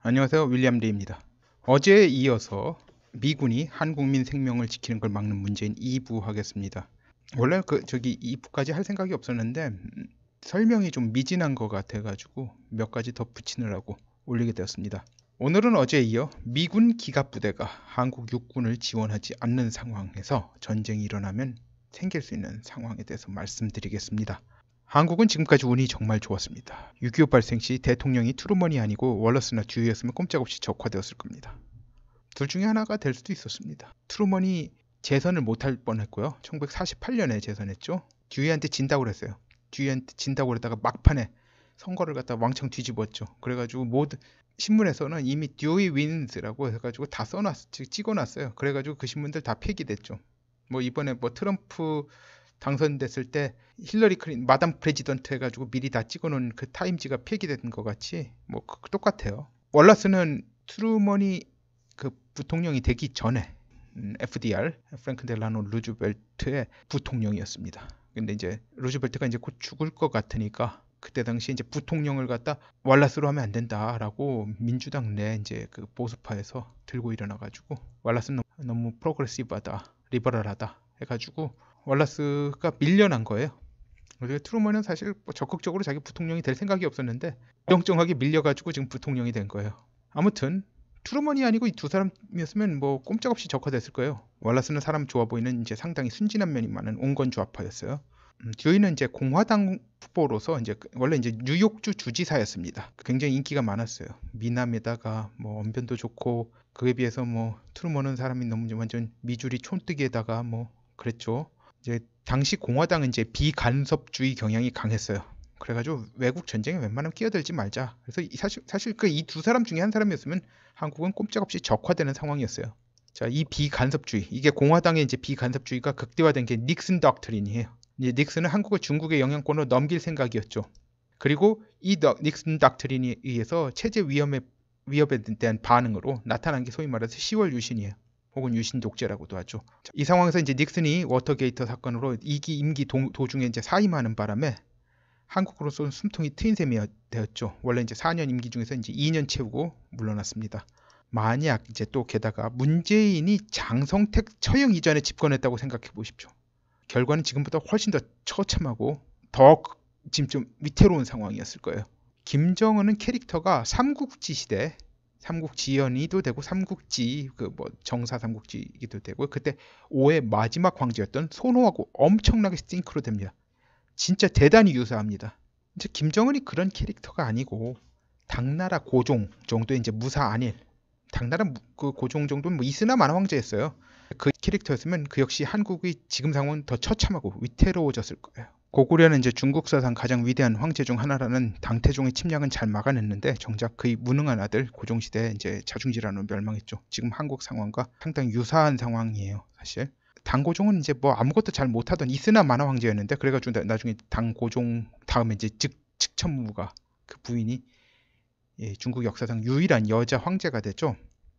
안녕하세요. 윌리엄 리입니다. 어제에 이어서 미군이 한국민 생명을 지키는 걸 막는 문제인 2부 하겠습니다. 원래 2부까지 할 생각이 없었는데 설명이 좀 미진한 것 같아가지고 몇 가지 더 붙이느라고 올리게 되었습니다. 오늘은 어제에 이어 미군 기갑부대가 한국 육군을 지원하지 않는 상황에서 전쟁이 일어나면 생길 수 있는 상황에 대해서 말씀드리겠습니다. 한국은 지금까지 운이 정말 좋았습니다. 6.25 발생 시 대통령이 트루먼이 아니고 월러스나 듀이였으면 꼼짝없이 적화되었을 겁니다. 둘 중에 하나가 될 수도 있었습니다. 트루먼이 재선을 못할 뻔했고요. 1948년에 재선했죠. 듀이한테 진다고 그랬어요. 듀이한테 진다고 그러다가 막판에 선거를 갖다 왕창 뒤집었죠. 그래가지고 모든 신문에서는 이미 듀이 윈스라고 해가지고 다 찍어놨어요. 그래가지고 그 신문들 다 폐기됐죠. 뭐 이번에 뭐 트럼프 당선됐을 때 힐러리 클린턴 마담 프레지던트 해가지고 미리 다 찍어놓은 그 타임지가 폐기된 것 같이 뭐 똑같아요. 월러스는 트루먼이 그 부통령이 되기 전에 FDR 프랭클린 델라노 루즈벨트의 부통령이었습니다. 근데 이제 루즈벨트가 이제 곧 죽을 것 같으니까 그때 당시 이제 부통령을 갖다 월러스로 하면 안 된다라고 민주당 내 이제 그 보수파에서 들고 일어나가지고 월러스는 너무 프로그레시브하다, 리버럴하다 해가지고 월러스가 밀려난 거예요. 그래서 트루먼은 사실 뭐 적극적으로 자기 부통령이 될 생각이 없었는데 쩡쩡하게 밀려가지고 지금 부통령이 된 거예요. 아무튼 트루먼이 아니고 이 두 사람이었으면 뭐 꼼짝없이 적화됐을 거예요. 월러스는 사람 좋아 보이는 이제 상당히 순진한 면이 많은 온건주화파였어요. 듀이는 이제 공화당 후보로서 이제 원래 이제 뉴욕주 주지사였습니다. 굉장히 인기가 많았어요. 미남에다가 뭐 언변도 좋고 그에 비해서 뭐 트루먼은 사람이 너무 완전 미주리 촌뜨기에다가 뭐 그랬죠. 이제 당시 공화당은 이제 비간섭주의 경향이 강했어요. 그래가지고 외국 전쟁에 웬만하면 끼어들지 말자. 그래서 사실 그 이 두 사람 중에 한 사람이었으면 한국은 꼼짝없이 적화되는 상황이었어요. 자, 이 비간섭주의, 이게 공화당의 이제 비간섭주의가 극대화된 게 닉슨 닥트린이에요. 이제 닉슨은 한국을 중국의 영향권으로 넘길 생각이었죠. 그리고 이 닉슨 닥트린에 의해서 체제 위협에 대한 반응으로 나타난 게 소위 말해서 10월 유신이에요. 혹은 유신 독재라고도 하죠. 이 상황에서 이제 닉슨이 워터게이트 사건으로 2기 임기 도중에 이제 사임하는 바람에 한국으로서는 숨통이 트인 셈이 되었죠. 원래 이제 4년 임기 중에서 이제 2년 채우고 물러났습니다. 만약 이제 또 게다가 문재인이 장성택 처형 이전에 집권했다고 생각해 보십시오. 결과는 지금보다 훨씬 더 처참하고 더 지금 좀 위태로운 상황이었을 거예요. 김정은은 캐릭터가 삼국지 시대, 삼국지연이도 되고 삼국지 그 뭐 정사 삼국지이기도 되고 그때 5의 마지막 황제였던 손호하고 엄청나게 싱크로 됩니다. 진짜 대단히 유사합니다. 이제 김정은이 그런 캐릭터가 아니고 당나라 고종 정도의 이제 무사 안일, 당나라 그 고종 정도는 뭐 이스나 만화 황제였어요. 그 캐릭터였으면 그 역시 한국의 지금 상황은 더 처참하고 위태로워졌을 거예요. 고구려는 이제 중국 사상 가장 위대한 황제 중 하나라는 당태종의 침략은 잘 막아냈는데 정작 그의 무능한 아들 고종시대에 이제 자중질환으로 멸망했죠. 지금 한국 상황과 상당히 유사한 상황이에요, 사실. 당고종은 이제 뭐 아무것도 잘 못하던 이스나 만화 황제였는데 그래가지고 나중에 당고종 다음에 이제 측천무가 그 부인이 중국 역사상 유일한 여자 황제가 됐죠.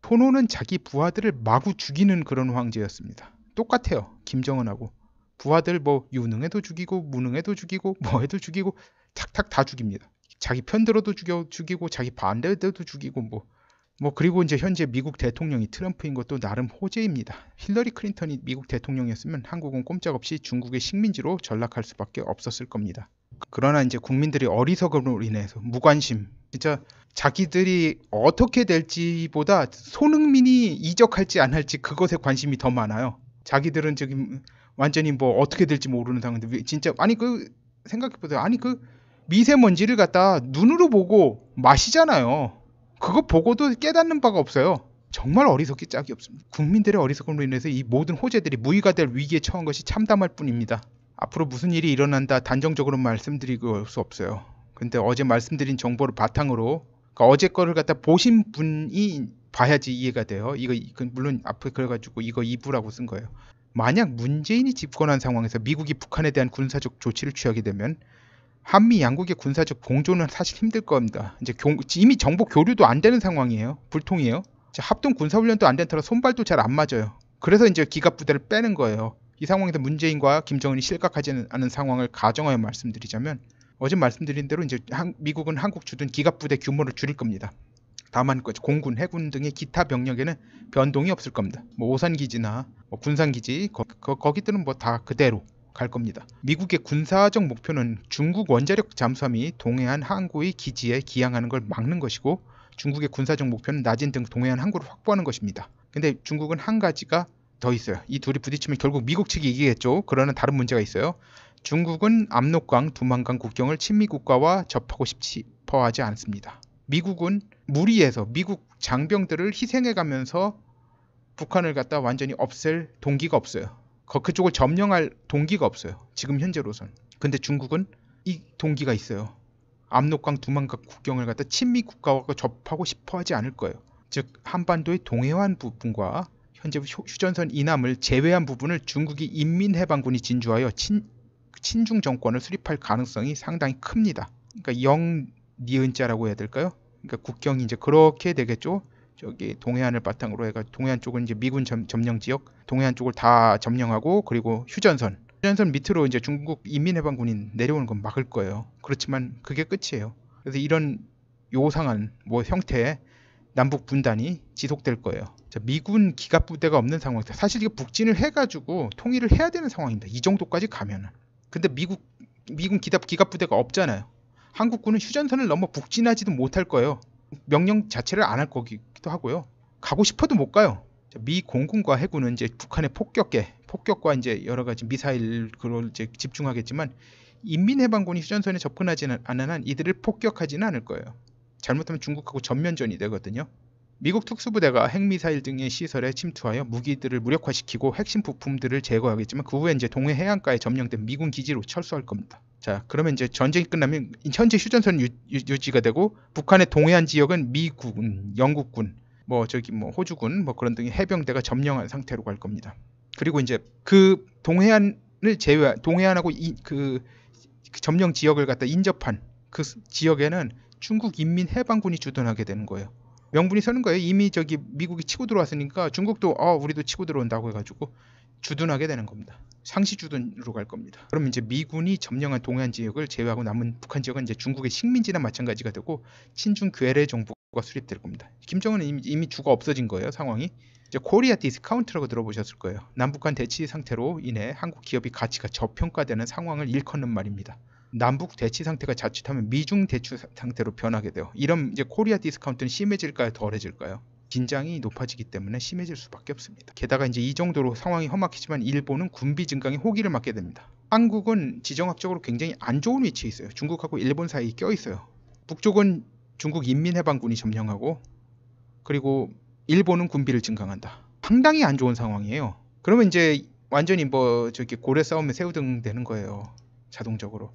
손호는 자기 부하들을 마구 죽이는 그런 황제였습니다. 똑같아요, 김정은하고. 부하들 뭐 유능해도 죽이고 무능해도 죽이고 뭐 해도 죽이고 탁탁 다 죽입니다. 자기 편들어도 죽이고 자기 반대들도 죽이고 뭐 그리고 이제 현재 미국 대통령이 트럼프인 것도 나름 호재입니다. 힐러리 클린턴이 미국 대통령이었으면 한국은 꼼짝없이 중국의 식민지로 전락할 수밖에 없었을 겁니다. 그러나 이제 국민들이 어리석음으로 인해서 무관심, 진짜 자기들이 어떻게 될지보다 손흥민이 이적할지 안 할지 그것에 관심이 더 많아요. 자기들은 지금 완전히 뭐 어떻게 될지 모르는 상황인데 진짜 아니 그 생각해보세요. 아니 그 미세먼지를 갖다 눈으로 보고 마시잖아요. 그거 보고도 깨닫는 바가 없어요. 정말 어리석기 짝이 없습니다. 국민들의 어리석음으로 인해서 이 모든 호재들이 무의가 될 위기에 처한 것이 참담할 뿐입니다. 앞으로 무슨 일이 일어난다 단정적으로 말씀드릴 수 없어요. 근데 어제 말씀드린 정보를 바탕으로 그러니까 어제 거를 갖다 보신 분이 봐야지 이해가 돼요. 이거 물론 앞에 그래가지고 이거 2부라고 쓴 거예요. 만약 문재인이 집권한 상황에서 미국이 북한에 대한 군사적 조치를 취하게 되면 한미 양국의 군사적 공조는 사실 힘들 겁니다. 이제 이미 정보 교류도 안 되는 상황이에요. 불통이에요. 합동 군사훈련도 안 된 터라 손발도 잘 안 맞아요. 그래서 이제 기갑부대를 빼는 거예요. 이 상황에서 문재인과 김정은이 실각하지 않은 상황을 가정하여 말씀드리자면 어제 말씀드린 대로 이제 미국은 한국 주둔 기갑부대 규모를 줄일 겁니다. 다만 공군, 해군 등의 기타 병력에는 변동이 없을 겁니다. 뭐 오산기지나 뭐 군산기지 거기들은 뭐 다 그대로 갈 겁니다. 미국의 군사적 목표는 중국 원자력 잠수함이 동해안 항구의 기지에 기항하는 걸 막는 것이고, 중국의 군사적 목표는 나진 등 동해안 항구를 확보하는 것입니다. 근데 중국은 한 가지가 더 있어요. 이 둘이 부딪히면 결국 미국 측이 이기겠죠. 그러나 다른 문제가 있어요. 중국은 압록강, 두만강 국경을 친미 국가와 접하고 싶어 하지 않습니다. 미국은 무리해서 미국 장병들을 희생해가면서 북한을 갖다 완전히 없앨 동기가 없어요. 그쪽을 점령할 동기가 없어요. 지금 현재로선. 근데 중국은 이 동기가 있어요. 압록강, 두만강 국경을 갖다 친미 국가와 접하고 싶어 하지 않을 거예요. 즉 한반도의 동해안 부분과 현재 휴전선 이남을 제외한 부분을 중국이 인민해방군이 진주하여 친중 정권을 수립할 가능성이 상당히 큽니다. 그러니까 영니은자라고 해야 될까요? 그러니까 국경이 이제 그렇게 되겠죠. 저기 동해안을 바탕으로 해가 동해안 쪽은 이제 미군 점령 지역, 동해안 쪽을 다 점령하고, 그리고 휴전선 밑으로 이제 중국 인민해방군이 내려오는 건 막을 거예요. 그렇지만 그게 끝이에요. 그래서 이런 요상한 뭐 형태의 남북 분단이 지속될 거예요. 자, 미군 기갑부대가 없는 상황에서 사실 이게 북진을 해가지고 통일을 해야 되는 상황입니다. 이 정도까지 가면은. 근데 미군 기갑부대가 없잖아요. 한국군은 휴전선을 넘어 북진하지도 못할 거예요. 명령 자체를 안 할 거기도 하고요. 가고 싶어도 못 가요. 미 공군과 해군은 이제 북한의 폭격과 이제 여러 가지 미사일 그걸 이제 집중하겠지만, 인민해방군이 휴전선에 접근하지 않는 한 이들을 폭격하지는 않을 거예요. 잘못하면 중국하고 전면전이 되거든요. 미국 특수부대가 핵미사일 등의 시설에 침투하여 무기들을 무력화시키고 핵심 부품들을 제거하겠지만, 그 후에 이제 동해 해안가에 점령된 미군 기지로 철수할 겁니다. 자, 그러면 이제 전쟁이 끝나면 현재 휴전선 유지가 되고, 북한의 동해안 지역은 미군, 영국군, 뭐 호주군, 뭐 그런 등의 해병대가 점령한 상태로 갈 겁니다. 그리고 이제 그 동해안하고 그 점령 지역을 갖다 인접한 그 지역에는 중국 인민해방군이 주둔하게 되는 거예요. 명분이 서는 거예요. 이미 저기 미국이 치고 들어왔으니까 중국도 우리도 치고 들어온다고 해가지고 주둔하게 되는 겁니다. 상시 주둔으로 갈 겁니다. 그럼 이제 미군이 점령한 동해안 지역을 제외하고 남은 북한 지역은 이제 중국의 식민지나 마찬가지가 되고 친중 괴뢰 정부가 수립될 겁니다. 김정은은 이미 주가 없어진 거예요. 상황이. 이제 코리아 디스카운트라고 들어보셨을 거예요. 남북한 대치 상태로 인해 한국 기업이 가치가 저평가되는 상황을 일컫는 말입니다. 남북 대치 상태가 자칫하면 미중 대치 상태로 변하게 돼요. 이런 이제 코리아 디스카운트는 심해질까요? 덜해질까요? 긴장이 높아지기 때문에 심해질 수밖에 없습니다. 게다가 이제 이 정도로 상황이 험악해지만 일본은 군비 증강에 호기를 맞게 됩니다. 한국은 지정학적으로 굉장히 안 좋은 위치에 있어요. 중국하고 일본 사이에 껴 있어요. 북쪽은 중국 인민해방군이 점령하고, 그리고 일본은 군비를 증강한다. 상당히 안 좋은 상황이에요. 그러면 이제 완전히 고래 싸움에 새우등 되는 거예요. 자동적으로.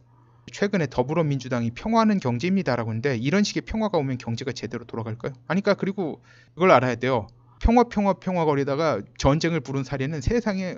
최근에 더불어민주당이 평화는 경제입니다라고 하는데, 이런 식의 평화가 오면 경제가 제대로 돌아갈까요? 아니까. 그리고 그걸 알아야 돼요. 평화 거리다가 전쟁을 부른 사례는 세상에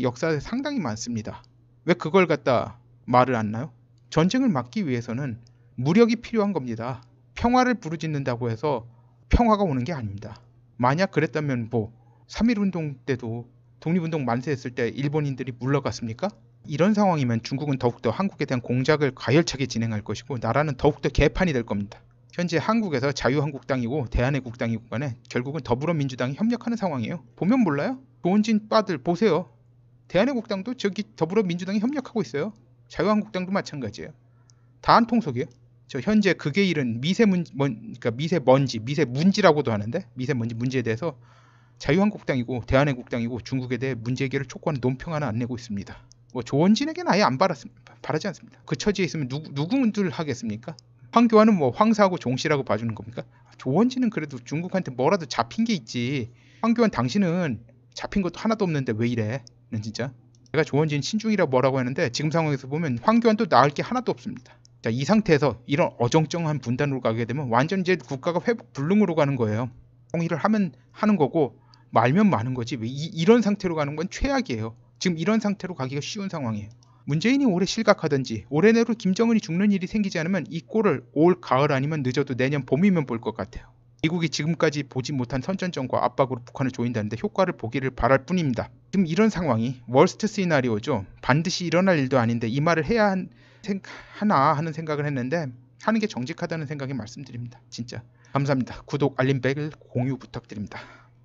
역사에 상당히 많습니다. 왜 그걸 갖다 말을 안 나요? 전쟁을 막기 위해서는 무력이 필요한 겁니다. 평화를 부르짖는다고 해서 평화가 오는 게 아닙니다. 만약 그랬다면 3.1운동 때도 독립운동 만세했을 때 일본인들이 물러갔습니까? 이런 상황이면 중국은 더욱더 한국에 대한 공작을 가열차게 진행할 것이고, 나라는 더욱더 개판이 될 겁니다. 현재 한국에서 자유한국당이고 대한애국당이고 간에 결국은 더불어민주당이 협력하는 상황이에요. 보면 몰라요? 조원진 빠들 보세요. 대한애국당도 저기 더불어민주당이 협력하고 있어요. 자유한국당도 마찬가지예요. 다 한 통속이에요. 저 현재 극에 이른 미세먼지라고도 하는데, 미세먼지 문제에 대해서 자유한국당이고 대한애국당이고 중국에 대해 문제 해결을 촉구하는 논평 하나 안 내고 있습니다. 조원진에게는 아예 안 바라지 않습니다. 그 처지에 있으면 누구들 하겠습니까? 황교안은 황사하고 종씨라고 봐주는 겁니까? 조원진은 그래도 중국한테 뭐라도 잡힌 게 있지. 황교안 당신은 잡힌 것도 하나도 없는데 왜 이래? 는 진짜. 제가 조원진 친중이라 뭐라고 하는데, 지금 상황에서 보면 황교안도 나을 게 하나도 없습니다. 자, 이 상태에서 이런 어정쩡한 분단으로 가게 되면 완전 이제 국가가 회복 불능으로 가는 거예요. 통일을 하는 거고 말면 마는 거지. 이런 상태로 가는 건 최악이에요. 지금 이런 상태로 가기가 쉬운 상황이에요. 문재인이 올해 실각하든지 올해 내로 김정은이 죽는 일이 생기지 않으면 이 꼴을 올 가을 아니면 늦어도 내년 봄이면 볼 것 같아요. 미국이 지금까지 보지 못한 선전전과 압박으로 북한을 조인다는데 효과를 보기를 바랄 뿐입니다. 지금 이런 상황이 월스트 시나리오죠. 반드시 일어날 일도 아닌데 이 말을 하나 하는 생각을 했는데, 하는 게 정직하다는 생각에 말씀드립니다. 진짜. 감사합니다. 구독, 알림 벨, 공유 부탁드립니다.